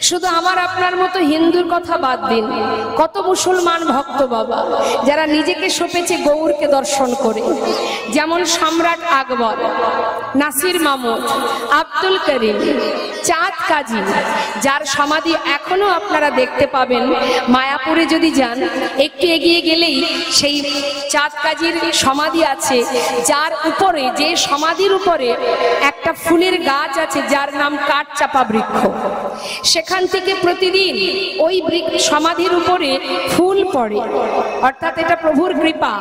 শুধু আমার আপনার মতো হিন্দুর কথা বাদ দিন, কত মুসলমান ভক্ত বাবা যারা নিজেকে সঁপেছে গৌরকে দর্শন করে, যেমন সম্রাট আকবর, নাসির মামুদ, আব্দুল করিম, চাঁদ কাজী, যার সমাধি এখনো আপনারা দেখতে পাবেন। মায়াপুরে যদি যান একটু এগিয়ে গেলেই সেই চাঁদ কাজীর সমাধি আছে, যার উপরে, যে সমাধির উপরে একটা ফুলের গাছ আছে যার নাম কাঠচাপা বৃক্ষ। সেখান থেকে প্রতিদিন ওই সমাধির উপরে ফুল পড়ে, অর্থাৎ এটা প্রভুর কৃপা।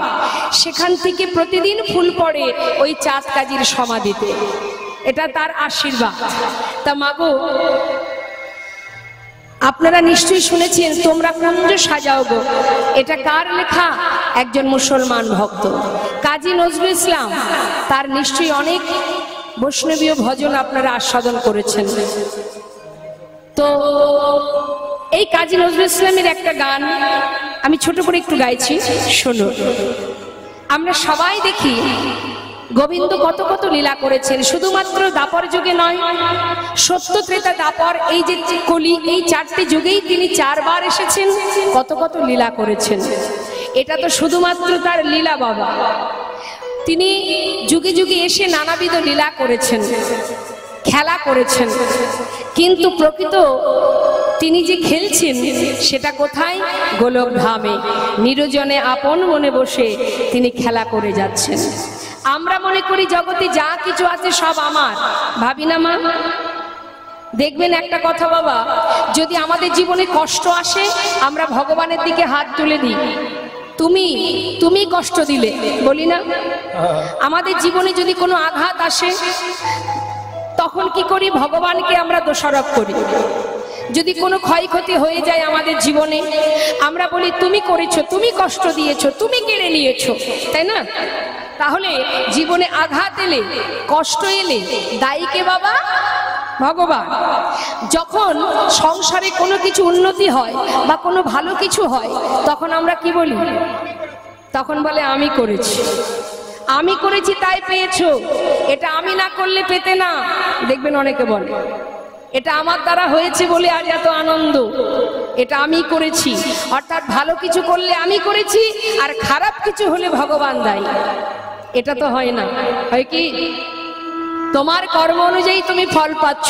সেখান থেকে প্রতিদিন ফুল পড়ে ওই চাঁদ কাজীর সমাধিতে, এটা তার আশীর্বাদ। তা মাগো, আপনারা নিশ্চয়ই শুনেছেন তোমরা কুঞ্জ সাজাও গো, এটা কার লেখা? একজন মুসলমান ভক্ত কাজী নজরুল ইসলাম। তার নিশ্চয়ই অনেক বৈষ্ণবীয় ভজন আপনারা আস্বাদন করেছেন। তো এই কাজী নজরুল ইসলামের একটা গান আমি ছোট করে একটু গাইছি, শোনো। আমরা সবাই দেখি গোবিন্দ কত কত লীলা করেছেন, শুধুমাত্র দাপর যুগে নয়, সত্য ত্রেতা দাপর, এই যে কলি, এই চারটি যুগেই তিনি 4 বার এসেছেন, কত কত লীলা করেছেন। এটা তো শুধুমাত্র তার লীলা বাবা। তিনি যুগে যুগে এসে নানাবিধ লীলা করেছেন, খেলা করেছেন, কিন্তু প্রকৃত তিনি যে খেলছেন সেটা কোথায়? গোলক ধামে নিরজনে আপন মনে বসে তিনি খেলা করে যাচ্ছেন। আমরা মনে করি জগতে যা কিছু আছে সব আমার, ভাবি না মা? দেখবেন একটা কথা বাবা, যদি আমাদের জীবনে কষ্ট আসে আমরা ভগবানের দিকে হাত তুলে দিই, তুমি কষ্ট দিলে, বলি না? আমাদের জীবনে যদি কোনো আঘাত আসে তখন কি করি? ভগবানকে আমরা দোষারোপ করি। যদি কোনো ক্ষয়ক্ষতি হয়ে যায় আমাদের জীবনে, আমরা বলি তুমি করেছো, তুমি কষ্ট দিয়েছো, তুমি কেড়ে নিয়েছো, তাই না? তাহলে জীবনে আঘাত এলে, কষ্ট এলে দায়ী কে বাবা? ভগবান। যখন সংসারে কোনো কিছু উন্নতি হয় বা কোনো ভালো কিছু হয় তখন আমরা কি বলি? তখন বলে আমি করেছি, আমি করেছি তাই পেয়েছো, এটা আমি না করলে পেতে না। দেখবেন অনেকে বলে এটা আমার দ্বারা হয়েছে বলে আজ এত আনন্দ, এটা আমি করেছি। অর্থাৎ ভালো কিছু করলে আমি করেছি, আর খারাপ কিছু হলে ভগবান দায়ী। এটা তো হয় না। হয় কি? তোমার কর্ম অনুযায়ী তুমি ফল পাচ্ছ,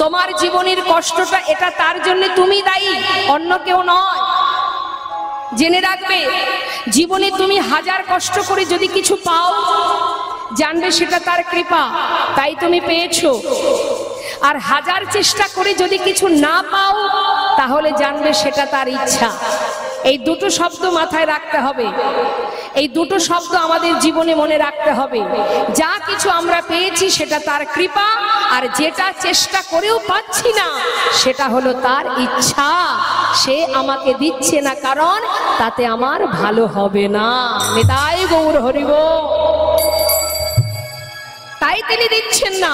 তোমার জীবনের কষ্টটা এটা তার জন্য তুমি দায়ী, অন্য কেউ নয়। জেনে রাখবে, জীবনে তুমি হাজার কষ্ট করে যদি কিছু পাও, জানবে সেটা তার কৃপা, তাই তুমি পেয়েছো। আর হাজার চেষ্টা করে যদি কিছু না পাও, তাহলে জানবে সেটা তার ইচ্ছা। এই দুটো শব্দ মাথায় রাখতে হবে, এই দুটো শব্দ আমাদের জীবনে মনে রাখতে হবে। যা কিছু আমরা পেয়েছি সেটা তার কৃপা, আর যেটা চেষ্টা করেও পাচ্ছি না সেটা হলো তার ইচ্ছা। সে আমাকে দিচ্ছে না কারণ তাতে আমার ভালো হবে না। নিতাই গৌর হরিব। তাই তিনি দিচ্ছেন না,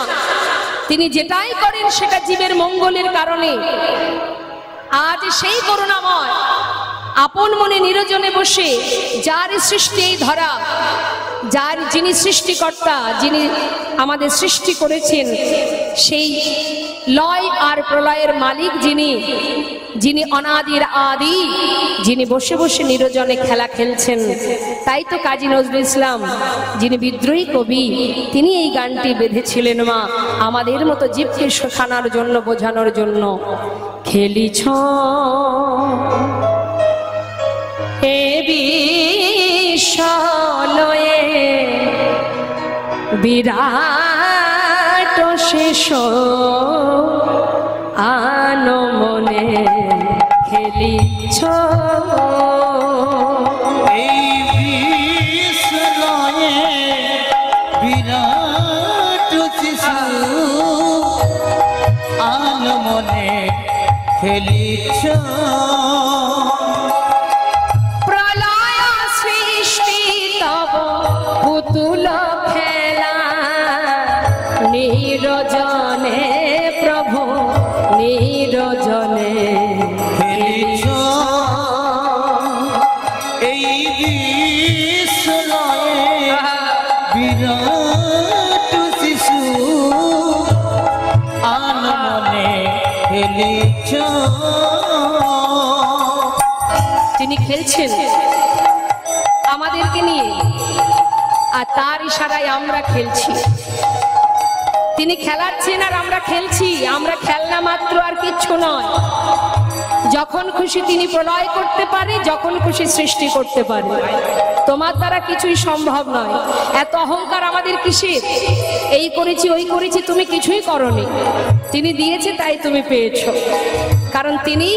তিনি যেটাই করেন সেটা জীবের মঙ্গলের কারণে। আজ সেই করুণাময় আপন মনে নিরজনে বসে যার সৃষ্টি এই ধরা, যিনি সৃষ্টিকর্তা, যিনি আমাদের সৃষ্টি করেছেন, সেই লয় আর প্রলয়ের মালিক যিনি অনাদির আদি, যিনি বসে বসে নিরজনে খেলা খেলছেন। তাই তো কাজী নজরুল ইসলাম, যিনি বিদ্রোহী কবি, তিনি এই গানটি বেঁধেছিলেন মা আমাদের মতো জীবকে শোষানোর জন্য, বোঝানোর জন্য। খেলিছ হে বিশ্বলয়ে বিরাট শেষ আনমনে, খেলিছ এই বিশ্বলয়ে বিরাট শিশু আনমনে, খেলিছ পুতুল খেলা নিরজনে, প্রভু নিরজনে খেলিছ এই বিশ্বলয়ে বিরাট শিশু আনমনে, খেলিছ তিনি খেলছেন আমাদেরকে নিয়ে, আর তার ইশারায় আমরা খেলছি। তিনি খেলাচ্ছেন আর আমরা খেলছি। আমরা খেলনা মাত্র, আর কিচ্ছু নয়। যখন খুশি তিনি প্রলয় করতে পারে, যখন খুশি সৃষ্টি করতে পারে। তোমার দ্বারা কিছুই সম্ভব নয়। এত অহংকার আমাদের কিসের? এই করেছি ওই করেছি, তুমি কিছুই করনি। তিনি দিয়েছে তাই তুমি পেয়েছো, কারণ তিনি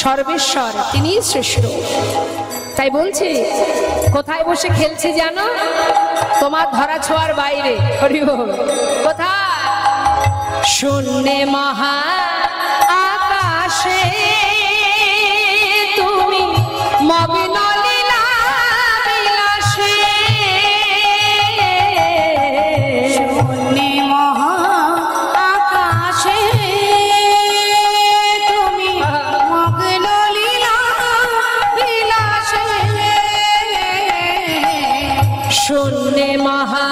সর্বেশ্বর, তিনি শ্রেষ্ঠ। তাই বলছি, কোথায় বসে খেলছে জানো? তোমার ধরা ছোঁয়ার বাইরে। হরি বল। কোথায়? শূন্যে মহা আকাশে তুমি মগ্ন লীলা বিলাসে। শূন্যে মহা আকাশে তুমি মগ্ন লীলা বিলাসে। শূন্যে মহা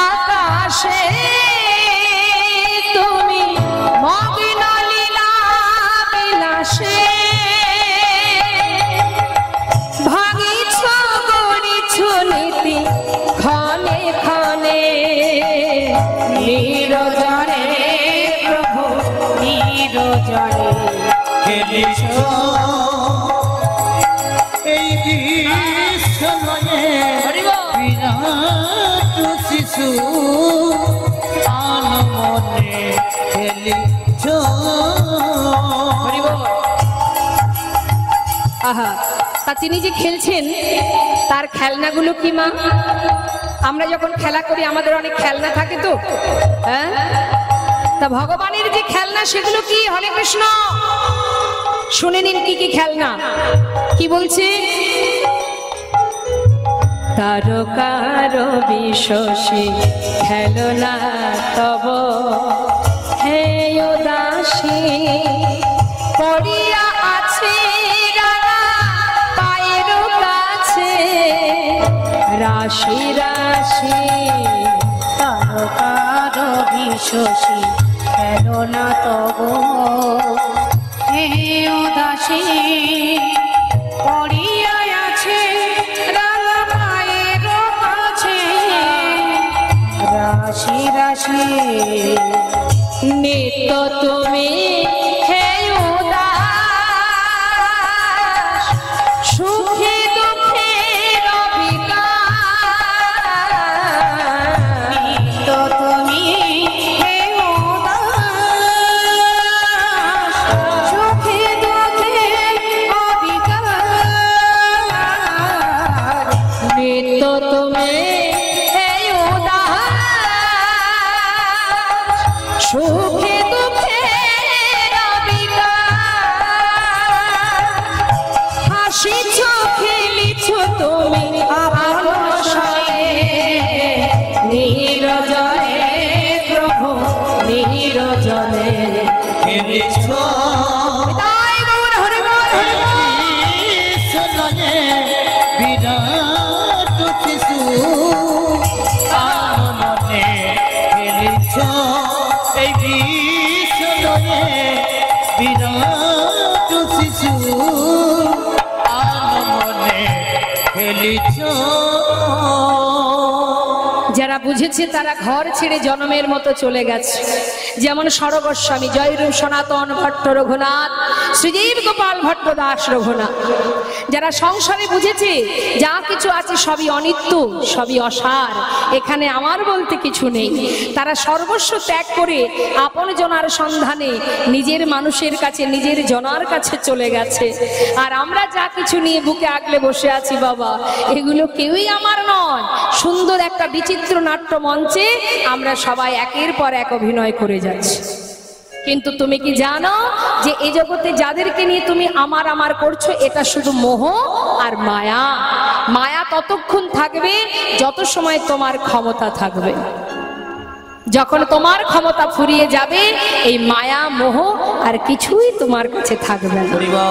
আকাশে তুমি মগ্ন লীলা বিলাসে। ভাঙিছ গড়িছ নীতি ক্ষণে ক্ষণে। নিরজনে প্রভু নিরজনে খেলিছ এই বিশ্বময়ে বিরাট শিশু আনমনে খেলিছ। আহা, তা তিনি যে খেলছেন তার খেলনাগুলো কি মা? আমরা যখন খেলা করি আমাদের অনেক খেলনা থাকে তো, হ্যাঁ? তা ভগবানের যে খেলনা সেগুলো কি? হরে কৃষ্ণ, শুনে নিন কি কি খেলনা। কি বলছে? তারকার বিশ্বসী খেলনা তব হে দাসী। পড়িয়া আছে রাঙা পায়ের কাছে রাশি রাশি। তারকার বিশ্বসী খেলনা তব হে উদাসী। পড়িয়া আছে রাঙা পায়ের কাছে রাশি রাশি। নিত্য তুমি হে উদাস সুখে দুঃখে রবিকার। নিত্য তুমি হে উদাস সুখে দুঃখে অবিকার। নিত্য তুমি হে উদাস সুখে দুঃখে রবিকার। হাসিছ খেলিছ তুমি আপন সয়ে নিরজনে প্রভু নিরজনে। খেলিছ তাই গৌর হরি বল, হরি বল। বিশ্বময়ে বিরাট শিশু আনমনে খেলিছ এই বিশ্বময়ে বিরাট শিশু আনমনে খেলিছ। যারা বুঝেছে তারা ঘর ছেড়ে জনমের মতো চলে গেছে। যেমন সরগোস্বামী, জয়রূপ সনাতন ভট্ট রঘুনাথ, শ্রীজীব গোপাল ভট্ট দাস রঘুনাথ। যারা সংসারে বুঝেছে যা কিছু আছে সবই অনিত্য, সবই অসার, এখানে আমার বলতে কিছু নেই, তারা সর্বস্ব ত্যাগ করে আপন জনার সন্ধানে নিজের মানুষের কাছে, নিজের জনার কাছে চলে গেছে। আর আমরা যা কিছু নিয়ে বুকে আগলে বসে আছি বাবা, এগুলো কেউই আমার নয়। সুন্দর একটা বিচিত্র নাট্য মঞ্চে আমরা সবাই একের পর এক অভিনয় করে যাচ্ছি। কিন্তু তুমি কি জানো যে এই জগতে যাদেরকে নিয়ে তুমি আমার আমার করছো, এটা শুধু মোহ আর মায়া। মায়া ততক্ষণ থাকবে যত সময় তোমার ক্ষমতা থাকবে। যখন তোমার ক্ষমতা ফুরিয়ে যাবে, এই মায়া মোহ আর কিছুই তোমার কাছে থাকবে না।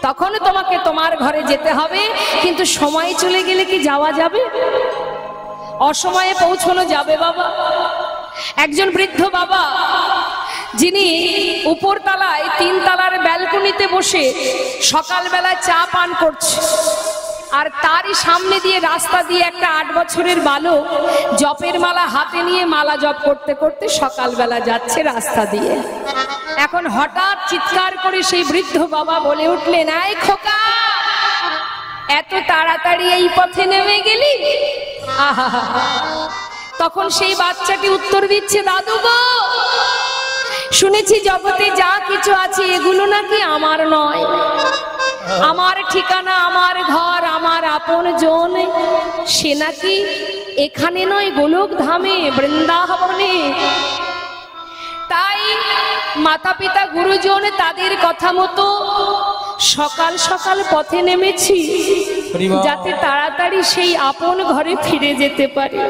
তখন তোমাকে তোমার ঘরে যেতে হবে। কিন্তু সময় চলে গেলে কি যাওয়া যাবে? অসময়ে পৌঁছানো যাবে বাবা? একজন বৃদ্ধ বাবা যিনি উপর তলায় 3 তলার ব্যালকনিতে বসে সকালবেলা চা পান করছে, আর তারই সামনে দিয়ে রাস্তা দিয়ে একটা 8 বছরের বালক জপের মালা হাতে নিয়ে মালা জপ করতে করতে সকালবেলা যাচ্ছে রাস্তা দিয়ে। এখন হঠাৎ চিৎকার করে সেই বৃদ্ধ বাবা বলে উঠলেন, এই খোকা, এত তাড়াতাড়ি এই পথে নেমে গেলি? আহা, তখন সেই বাচ্চাটি উত্তর দিচ্ছে, দাদু গো, শুনেছি জগতে যা কিছু আছে এগুলো নাকি আমার নয়, আমার ঠিকানা, আমার ঘর, আমার আপন জন সে নাকি এখানে নয়, গোলক ধামে, বৃন্দাবনে। তাই মাতা পিতা গুরুজন তাদের কথা মতো সকাল সকাল পথে নেমেছি, যাতে তাড়াতাড়ি সেই আপন ঘরে ফিরে যেতে পারি।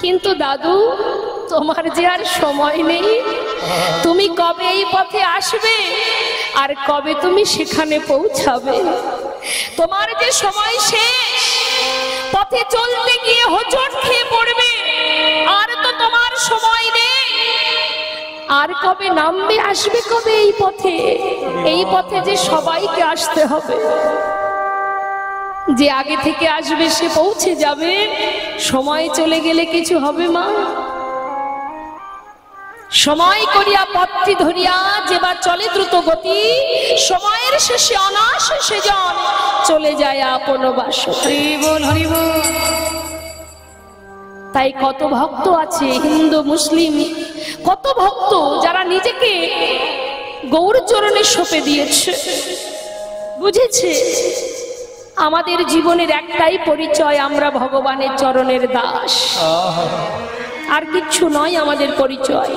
কিন্তু দাদু, তোমার যে আর সময় নেই, তুমি কবে এই পথে আসবে আর কবে তুমি সেখানে পৌঁছাবে? তোমার যে সময় শেষ, পথে চলতে গিয়ে হোঁচট খেয়ে পড়বে, আর তো তোমার সময় নেই। আর কবে নামবে, আসবে কবে এই পথে? এই পথে যে সবাইকে আসতে হবে। যে আগে থেকে আসবে সে পৌঁছে যাবে, সময় চলে গেলে কিছু হবে মা? সময় করিয়া পথটি ধরিয়া যেবার চলে দ্রুত গতি, সময়ের শেষে অনায়াসে সেজন চলে যায় আপন বাসরে। তাই কত ভক্ত আছে হিন্দু মুসলিম, কত ভক্ত যারা নিজেকে গৌর চরণে সঁপে দিয়েছে, বুঝেছে আমাদের জীবনের একটাই পরিচয়, আমরা ভগবানের চরণের দাস, আর কিচ্ছু নয় আমাদের পরিচয়।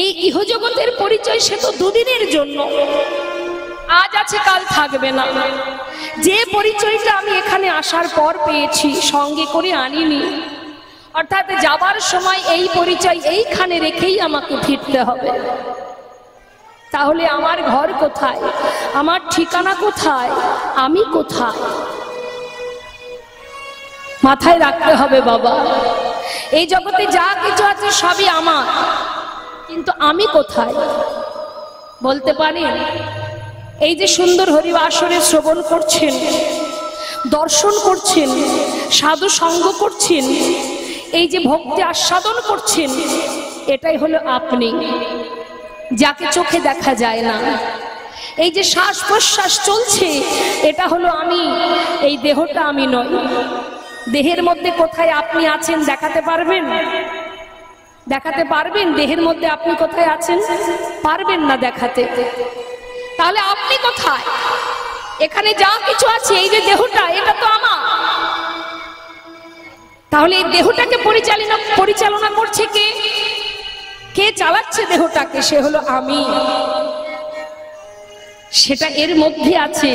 এই ইহজগতের পরিচয় সে তো দুদিনের জন্য, আজ আছে কাল থাকবে না। যে পরিচয়টা আমি এখানে আসার পর পেয়েছি, সঙ্গে করে আনিনি, অর্থাৎ যাবার সময় এই পরিচয় এইখানে রেখেই আমাকে ফিরতে হবে। তাহলে আমার ঘর কোথায়, আমার ঠিকানা কোথায়, আমি কোথায়? মাথায় রাখতে হবে বাবা, এই জগতে যা কিছু আছে সবই আমার, কিন্তু আমি কোথায় বলতে পারেন? এই যে সুন্দর হরিবাসরে শ্রবণ করছেন, দর্শন করছেন, সাধু সঙ্গ করছেন, এই যে ভক্তি আস্বাদন করছেন, এটাই হলো আপনি, যাকে চোখে দেখা যায় না। এই যে শ্বাস প্রশ্বাস চলছে, এটা হলো আমি, এই দেহটা আমি নই। দেহের মধ্যে কোথায় আপনি আছেন দেখাতে পারবেন? দেখাতে পারবেন দেহের মধ্যে আপনি কোথায় আছেন? পারবেন না দেখাতে। তাহলে আপনি কোথায়? এখানে যা কিছু আছে, এই যে দেহটা, এটা তো আমার। তাহলে এই দেহটাকে পরিচালনা করছে কে? কে চালাচ্ছে দেহটাকে? সে হলো আমি। সেটা এর মধ্যে আছে,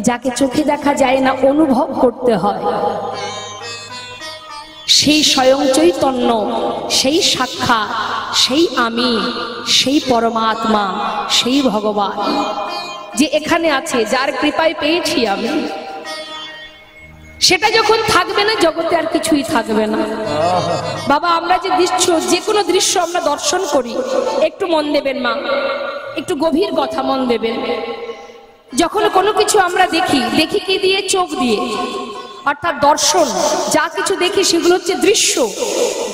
যাকে চোখে দেখা যায় না, অনুভব করতে হয়। সেই স্বয়ং চৈতন্য, সেই সাক্ষাৎ, সেই আমি, সেই পরমাত্মা, সেই ভগবান যে এখানে আছে, যার কৃপায় পেয়েছি আমি, সেটা যখন থাকবে না, জগতে আর কিছুই থাকবে না। বাবা, আমরা যে যে কোনো দৃশ্য আমরা দর্শন করি, একটু মন দেবেন মা, একটু গভীর কথা মন দেবেন। যখন কোনো কিছু আমরা দেখি, দেখি কি দিয়ে? চোখ দিয়ে, অর্থাৎ দর্শন। যা কিছু দেখি সেগুলো হচ্ছে দৃশ্য,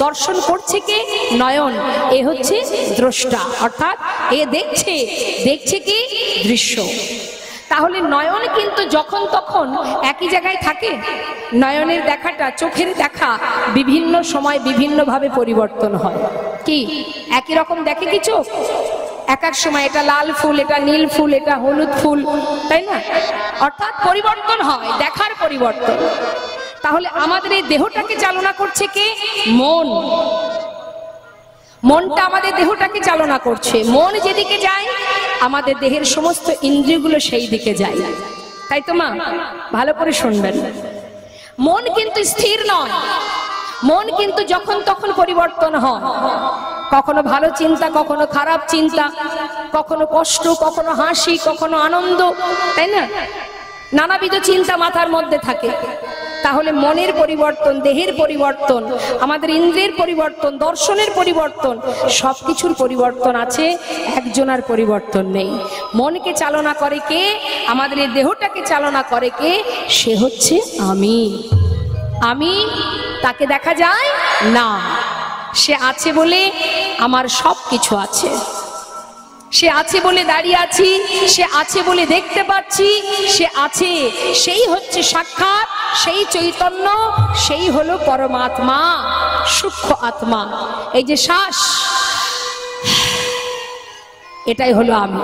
দর্শন করছে কে? নয়ন। এ হচ্ছে দ্রষ্টা, অর্থাৎ এ দেখছে কি? দৃশ্য। তাহলে নয়ন কিন্তু যখন তখন একই জায়গায় থাকে? নয়নের দেখাটা, চোখের দেখা বিভিন্ন সময় বিভিন্নভাবে পরিবর্তন হয়। কি একই রকম দেখে কি চোখ? এক এক সময় এটা লাল ফুল, এটা নীল ফুল, এটা হলুদ ফুল, তাই না? অর্থাৎ পরিবর্তন হয়, দেখার পরিবর্তন। তাহলে আমাদের এই দেহটাকে চালনা করছে কে? মন। মনটা আমাদের দেহটাকে চালনা করছে। মন যেদিকে যায়, আমাদের দেহের সমস্ত ইন্দ্রিয়গুলো সেই দিকে যায়। তাই তো মা, ভালো করে শুনবেন। মন কিন্তু স্থির নয়, মন কিন্তু যখন তখন পরিবর্তন হয়। কখনো ভালো চিন্তা, কখনো খারাপ চিন্তা, কখনো কষ্ট, কখনো হাসি, কখনো আনন্দ, তাই না? নানাবিধ চিন্তা মাথার মধ্যে থাকে। তাহলে মনের পরিবর্তন, দেহের পরিবর্তন, আমাদের ইন্দ্রিয়ের পরিবর্তন, দর্শনের পরিবর্তন, সব কিছুর পরিবর্তন আছে, একজনের পরিবর্তন নেই। মনকে চালনা করে কে? আমাদের এই দেহটাকে চালনা করে কে? সে হচ্ছে আমি। আমি তাকে দেখা যায় না, সে আছে বলে আমার সব কিছু আছে। সে আছে বলে দাঁড়িয়ে আছি, সে আছে বলে দেখতে পাচ্ছি, সে আছে, সেই হচ্ছে সাক্ষাৎ, সেই চৈতন্য, সেই হলো পরমাত্মা, সূক্ষ্ম আত্মা। এই যে শ্বাস, এটাই হলো আমি।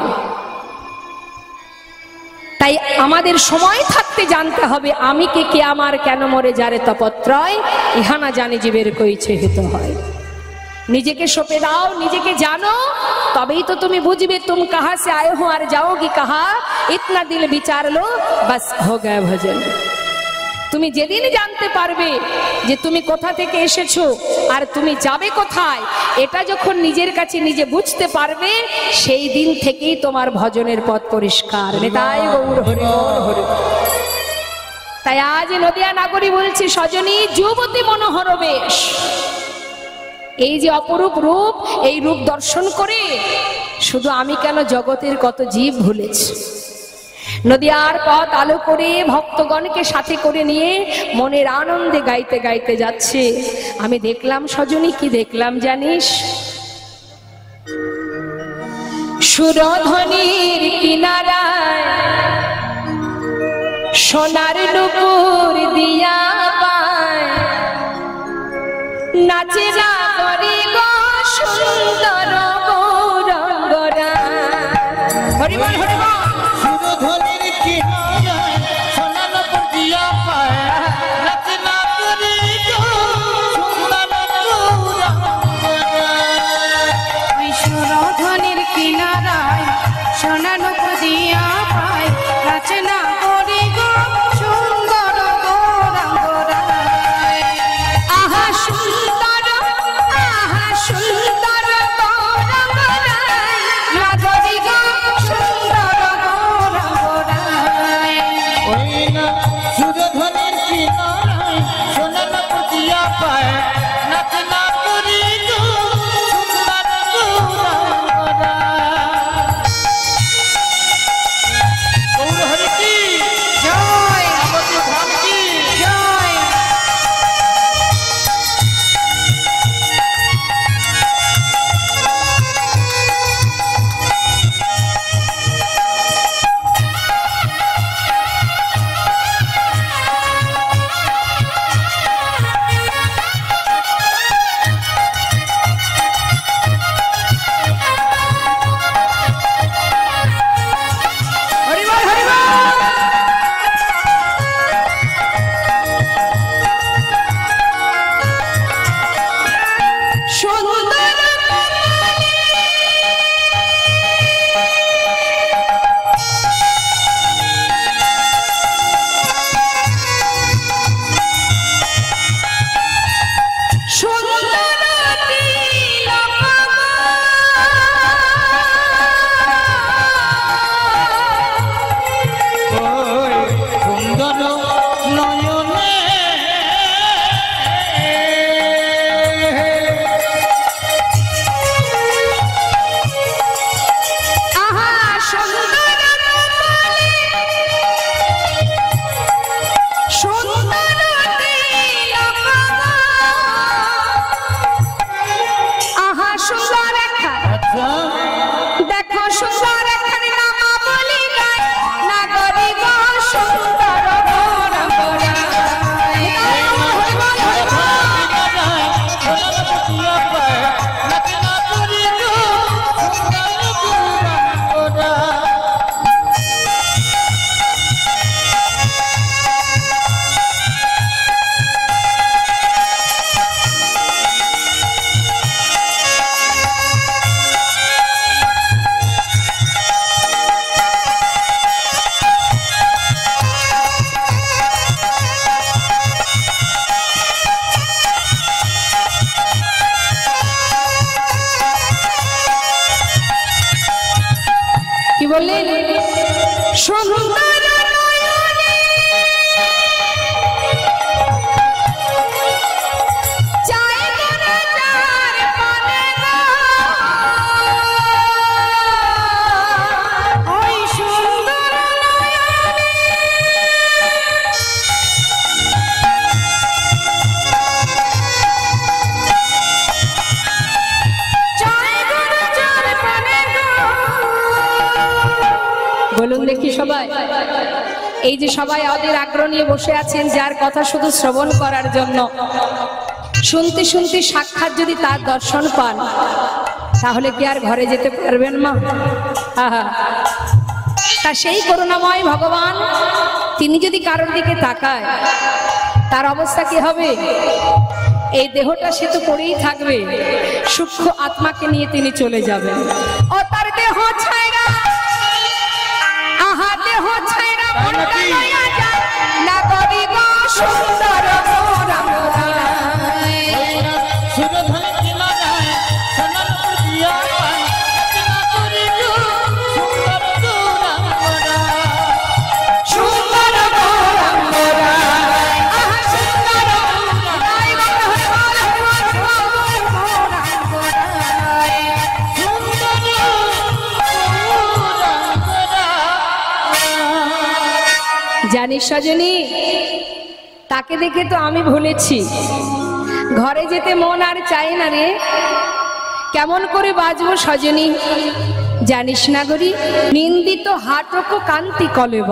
তাই আমাদের সময় থাকতে জানতে হবে আমি কে আমার কেন মরে যারে তপত্রয়, ইহানা জানে জীবের কইছে হিত হয়। নিজেকে সঁপে দাও, নিজেকে জানো, তবেই তো তুমি বুঝবে তুম কাহা সে আয়ে হো আর যাওগি কাহা, ইতনা দিল বিচার লো বাস হো গয়া ভজন। তুমি যেদিন জানতে পারবে যে তুমি কোথা থেকে এসেছো আর তুমি যাবে কোথায়, এটা যখন নিজের কাছে নিজে বুঝতে পারবে, সেই দিন থেকেই তোমার ভজনের পথ পরিষ্কার। নেতাই গৌর হরি হরি। তাই আজ নদিয়া নাগরী বলছি, সজনী যুবতী মনোহর বেশ। এই যে অপরূপ রূপ, এই রূপ দর্শন করে শুধু আমি কেন, জগতের কত জীব ভুলেছে। নদিয়ার পথ আলো করে ভক্তগণকে সাথে করে নিয়ে মনের আনন্দে গাইতে গাইতে যাচ্ছে। আমি দেখলাম সজনী, কি দেখলাম জানিস? সুরধ্বনির কিনারায় সোনার নুপুর দিয়া পায়, নাচে নাগরী গো সুন্দর গৌরঙ্গরা। হরি বল হরি বল। সুরধ্বনির কিনারায় সোনা নুপুর দিয়া পায়, নাচে নাগরী গো সুন্দর গৌরঙ্গরা। ওই সুরধ্বনির কিনারায় সোনা নুপুর দিয়া পায়, নাচে নাগরী গো সুন্দর গৌরাঙ্গরায়। আহা সুন্দর, আহা সুন্দর গৌরঙ্গরায়, নাগরী গো সুন্দর গৌরাঙ্গরায়। ওই না সুরধ্বনির কিনারায় সোনা নুপুর দিয়া পায়, নাচে নাগরী গো সুন্দর গৌরঙ্গরা। গৌর হরি কি জয় যাবতীয় ধাম কি জয়। হরি বল হরি বল। সুন্দর সুন্দর ওই সুন্দর নয়নে আহা সুন্দর সুন্দর আহা সুন্দর একখান, আচ্ছা দেখো সুন্দর একখান নামা বলি গায়, নাগরী গো সুন্দর গৌরঙ্গরায়। হরি বল হরি বল। কি বললেন? সুন্দর নয়নে বলুন দেখি সবাই। এই যে সবাই ওদের আগ্রহ নিয়ে বসে আছেন, যার কথা শুধু শ্রবণ করার জন্য, শুনতে শুনতে সাক্ষাৎ যদি তার দর্শন পান, তাহলে কি আর ঘরে যেতে পারবেন মা? আহা, তা সেই করুণাময় ভগবান তিনি যদি কারোর দিকে তাকায়, তার অবস্থা কি হবে? এই দেহটা সে তো পড়েই থাকবে, সূক্ষ্ম আত্মাকে নিয়ে তিনি চলে যাবেন। ও তার দেহ ছাইরা, আহা দেহ ছাইরা মনটা লইয়া যায়, না করি গো সুন্দর মোরা মোরা। সুরধনের কিনারায় সোনার পুঁজিয়া পায়, রচনা করিল সুন্দর মোরা মোরা। সুন্দর মোরা মোরা, আহা সুন্দর মোরাই গো মোরা মোরা। জানিস সজনী, তাকে দেখে তো আমি ভুলেছি, ঘরে যেতে মন আর চাই না রে। কেমন করে বাঁচবো সজনী? জানিস না গরি, নিন্দিত হাটক কান্তি কলেব।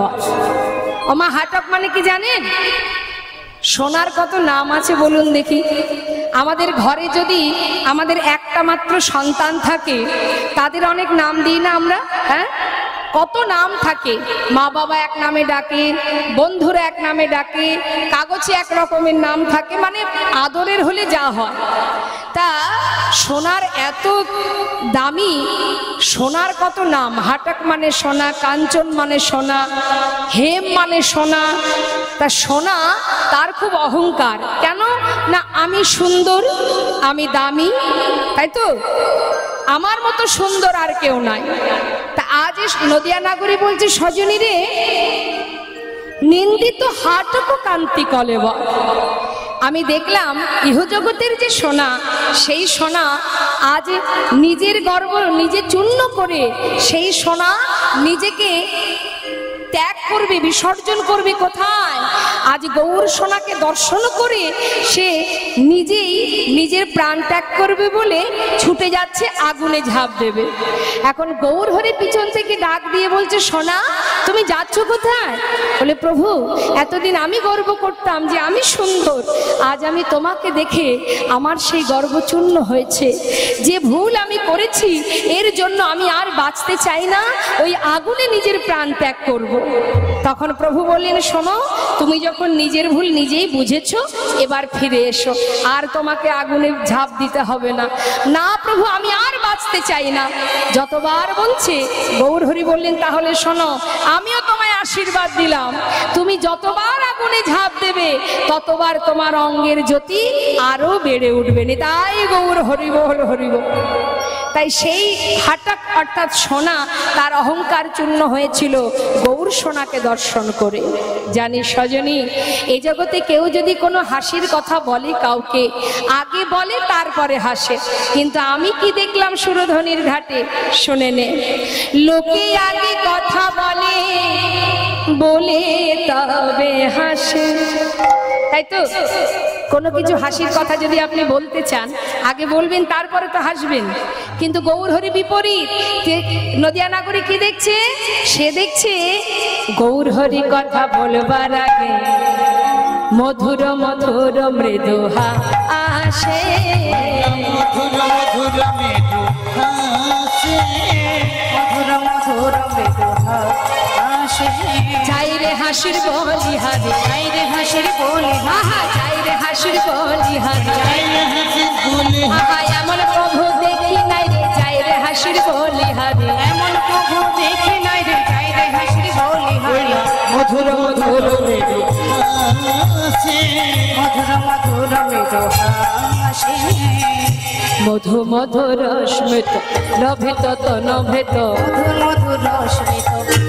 ওমা হাটক মানে কি জানেন? সোনার কত নাম আছে বলুন দেখি। আমাদের ঘরে যদি আমাদের একটা মাত্র সন্তান থাকে, তাদের অনেক নাম দিই না আমরা? হ্যাঁ, কত নাম থাকে। মা বাবা এক নামে ডাকে, বন্ধুরা এক নামে ডাকে, কাগজে এক রকমের নাম থাকে, মানে আদরের হলে যা হয়। তা সোনার এত দামি, সোনার কত নাম। হাটক মানে সোনা, কাঞ্চন মানে সোনা, হেম মানে সোনা। তা সোনা তার খুব অহংকার। কেন না, আমি সুন্দর, আমি দামি, তাই তো? আমার মতো সুন্দর আর কেউ নাই। তা আজ নদিয়া নাগরী বলছে, সজনী রে, নিন্দিত হাটক কান্তি কলেব। আমি দেখলাম ইহজগতের যে সোনা, সেই সোনা আজ নিজের গর্ব নিজে চূর্ণ করে, সেই সোনা নিজেকে ত্যাগ করবে, বিসর্জন করবে কোথায়? আজ গৌর সোনাকে দর্শন করে সে নিজেই নিজের প্রাণ ত্যাগ করবে বলে ছুটে যাচ্ছে, আগুনে ঝাঁপ দেবে। এখন গৌর হরি পিছন থেকে ডাক দিয়ে বলছে, সোনা তুমি যাচ্ছ কোথায়? বলে, প্রভু এতদিন আমি গর্ব করতাম যে আমি সুন্দর, আজ আমি তোমাকে দেখে আমার সেই গর্ব চূর্ণ হয়েছে। যে ভুল আমি করেছি এর জন্য আমি আর বাঁচতে চাই না, ওই আগুনে নিজের প্রাণ ত্যাগ করব। তখন প্রভু বললেন, শোনো, তুমি যখন নিজের ভুল নিজেই বুঝেছো, এবার ফিরে এসো, আর তোমাকে আগুনে ঝাঁপ দিতে হবে না। না প্রভু, আমি আর বাঁচতে চাই না। যতবার বলছে, গৌর হরি বললেন, তাহলে শোনো, আমিও তোমায় আশীর্বাদ দিলাম, তুমি যতবার আগুনে ঝাঁপ দেবে ততবার তোমার অঙ্গের জ্যোতি আরো বেড়ে উঠবে। তাই গৌর হরি বল, হরি বল। তাই সেই হাটক অর্থাৎ সোনা, তার অহংকার চূর্ণ হয়েছিল গৌর সোনাকে দর্শন করে। জানি সজনী, এই জগতে কেউ যদি কোনো হাসির কথা বলে কাউকে, আগে বলে তারপরে হাসে। কিন্তু আমি কি দেখলাম সুরধনির ঘাটে, শুনে নে। লোকে আগে কথা বলে, বলে তবে হাসে। তাই তো? কোনো কিছু হাসির কথা যদি আপনি বলতে চান, আগে বলবেন তারপরে তো হাসবেন। কিন্তু গৌর হরি বিপরীত। নদিয়া নাগরী কি দেখছে? সে দেখছে গৌর হরি কথা বলবার আগে মধুর মধুর মৃদু হাসে, মধুর মধুর মৃদু হাসে, মধুর মধুর মৃদু হাসে। চাই রে হাসির বলি হারে, চাই রে হাসির বলি আহা চাই রে হাসির বলি হারে, আহা এমন প্রভু দেখি নাই রে, চাই রে হাসির বলি হারে, এমন প্রভু দেখি নাই রে, চাই রে হাসির বলি হারে। মধুর মধুর মৃদু হাসে, মধুর মধুর মৃদু হাসে। মধু মধুর স্মিত লোভিত তন ভেত, মধুর মধুর স্মিত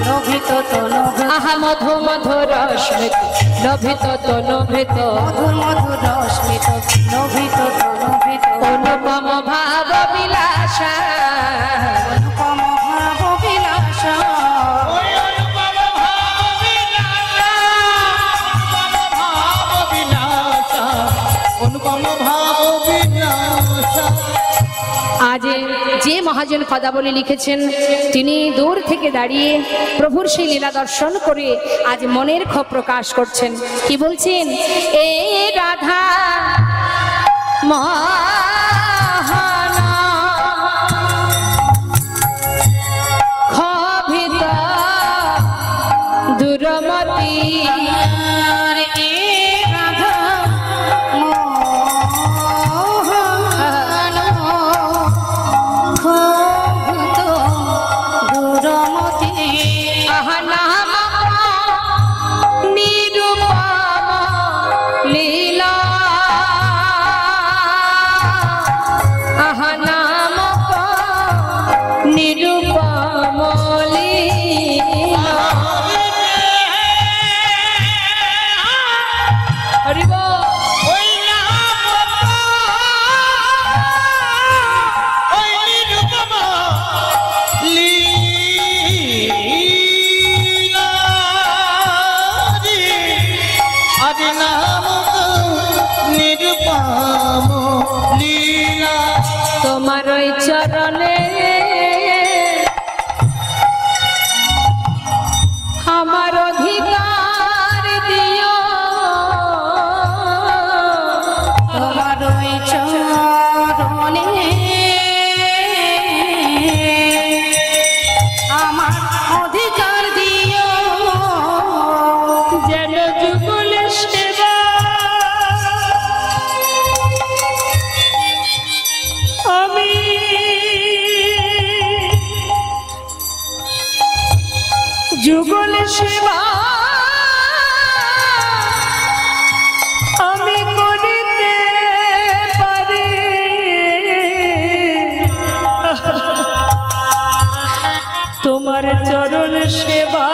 লোভিত তন ভেত, আহা মধু মধুর স্মিত লোভিত তন ভেত, মধুর মধুর স্মিত লোভিত তন ভেত। অনুপম ভাব বিলাসা, অনুপম ভাব বিলাসা, ওই অনুপম ভাব বিলাসা, অনুপম ভাব বিলাসা। আজ যে মহাজন পদাবলী লিখেছেন, তিনি দূর থেকে দাঁড়িয়ে প্রভুর সেই লীলা দর্শন করে আজ মনের ক্ষোভ প্রকাশ করছেন। কি বলছেন? এ রাধা মহানা ক্ষোভিত দুরমতি তোমার ওই চরণে আমার অধিকার দিও, তোমার ওই চরণে আমার অধিকার দিও, যেন যুগল সেবা আমি যুগল সেবা আমি করিতে পারি, তোমার চরণ সেবা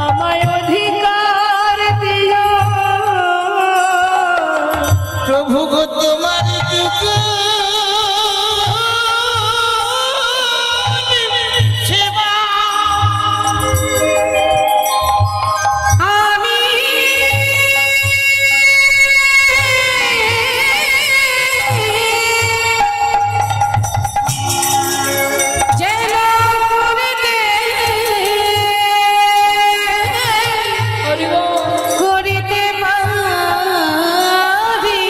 আমায় অধিকার দিও। প্রভু গো তোমার যুগ সেবা আমি যেন করিতে পারি,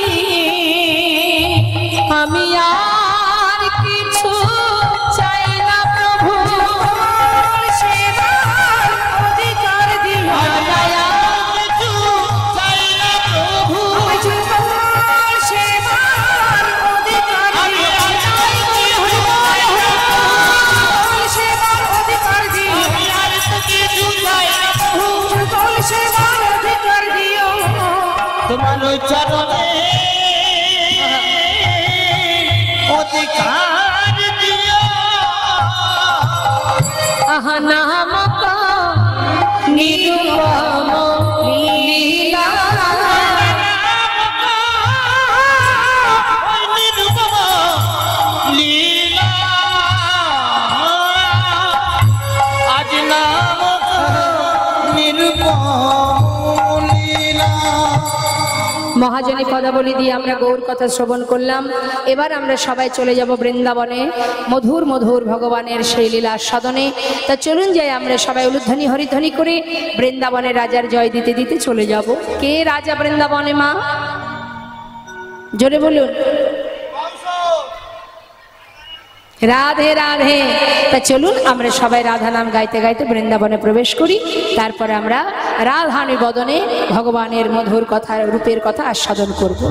আমি আর কিছু চাই না প্রভু, সেবার অধিকার দিও, কিছু চাই না প্রভু সেবার অধিকার দিও, সেবার অধিকার দিও, আর তো কিছু চাই না প্রভু সেবার অধিকার দিও, তোমার ওই চরণে অধিকার দিও আহা নামক নিরুপম লীলা, ওই নিরুপম লীলা আজ নামক নিরুপম লীলা। মহাজনী পদাবলী দিয়ে আমরা গৌর কথা শ্রবণ করলাম। এবার আমরা সবাই চলে যাব বৃন্দাবনে, মধুর মধুর ভগবানের সেই লীলা আস্বাদনে। তা চলুন যাই আমরা সবাই উলুধ্বনি হরিধ্বনি করে বৃন্দাবনের রাজার জয় দিতে দিতে চলে যাব। কে রাজা বৃন্দাবনে মা? জোরে বলুন। রাধে রাধে। তা চলুন আমরা সবাই রাধা নাম গাইতে গাইতে বৃন্দাবনে প্রবেশ করি, তারপরে আমরা রাধানি বদনে ভগবানের মধুর কথা রূপের কথা আস্বাদন করব।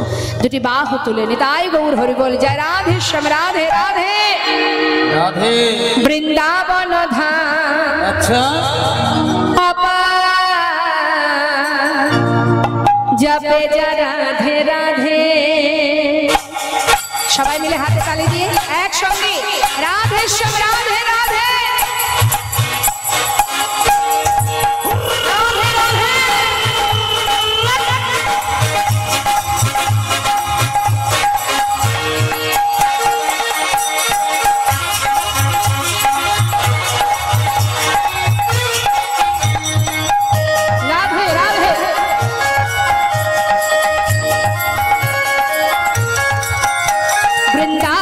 দুটি বাহু তুলে নিতাই গৌর হরি বল জয় রাধে শ্যাম রাধে রাধে রাধে বৃন্দাবন ধাম আচ্ছা জপে যা রাধে রাধে। সবাই মিলে হাতে তালি দিয়ে একসঙ্গে রাধে শ্যাম রাধে রাধে রাধে রাধে। রাধে রাধে। বৃন্দা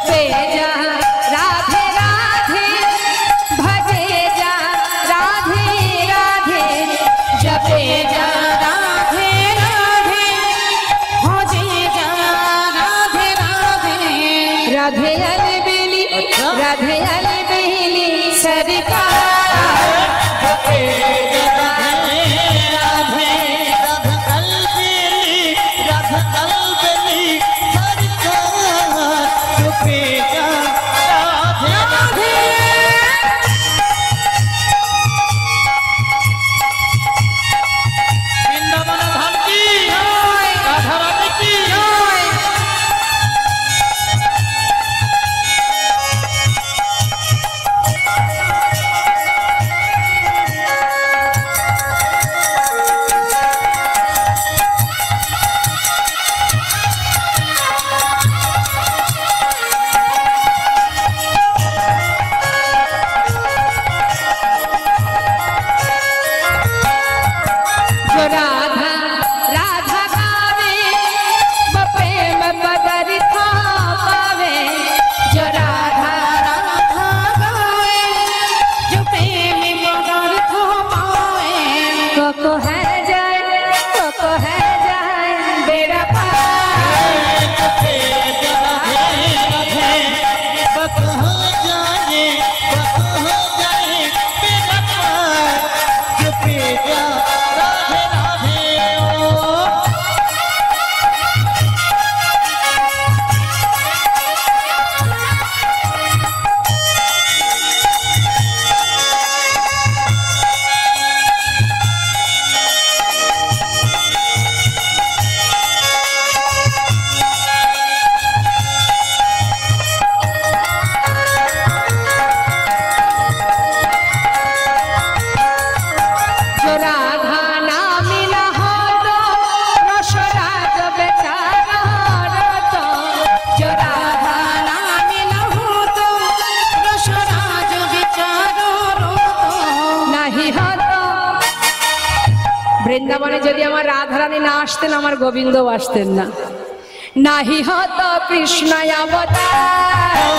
जपे जा राधे राधे भजे जा राधे राधे जपे जा राधे राधे भजे जा राधे राधे राधे अलबेली राधे अलबेली सरकार বৃন্দাবনে যদি আমার রাধারানী না আসতেন আমার গোবিন্দ আসতেন না নাহি হতো কৃষ্ণ অবতার